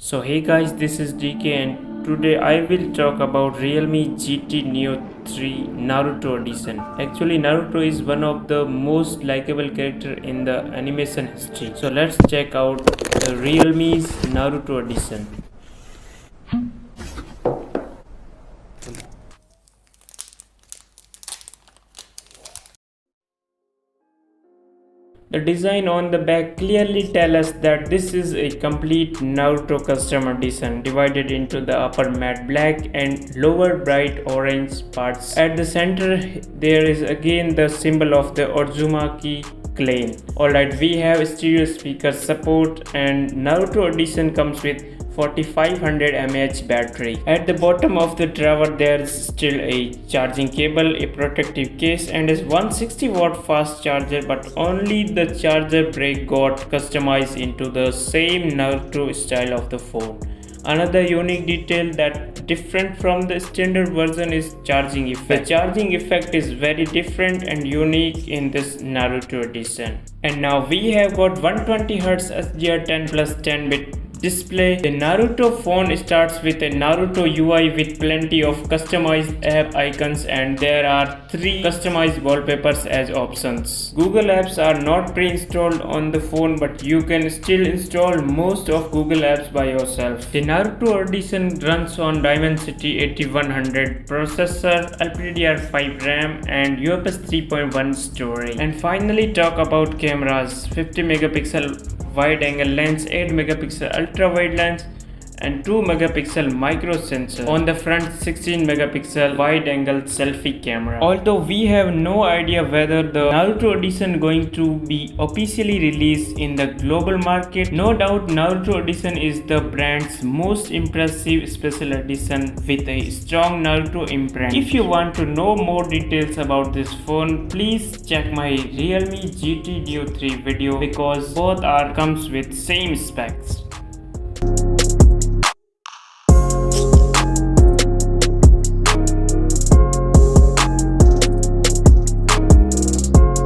So hey guys, this is DK and today I will talk about Realme GT Neo 3 Naruto edition. Actually Naruto is one of the most likable character in the animation history. So let's check out the Realme's Naruto edition. The design on the back clearly tells us that this is a complete Naruto custom edition divided into the upper matte black and lower bright orange parts. At the center there is again the symbol of the Uzumaki clan. Alright, we have stereo speaker support and Naruto edition comes with 4500 mAh battery. At the bottom of the drawer there is still a charging cable, a protective case and a 160 watt fast charger, but only the charger brick got customized into the same Naruto style of the phone. Another unique detail that different from the standard version is charging effect. The charging effect is very different and unique in this Naruto edition. And now we have got 120Hz SDR10 plus 10-bit display. The Naruto phone starts with a Naruto UI with plenty of customized app icons, and there are 3 customized wallpapers as options. Google apps are not pre-installed on the phone, but you can still install most of Google apps by yourself. The Naruto edition runs on Dimensity 8100 processor, LPDDR5 RAM and UFS 3.1 storage. And finally talk about cameras. 50 megapixel wide angle lens, 8 megapixel ultra wide lens and 2 megapixel micro sensor. On the front 16 megapixel wide angle selfie camera. Although we have no idea whether the Naruto edition going to be officially released in the global market, no doubt Naruto edition is the brand's most impressive special edition with a strong Naruto imprint. If you want to know more details about this phone, please check my Realme GT Neo 3 video because both comes with same specs.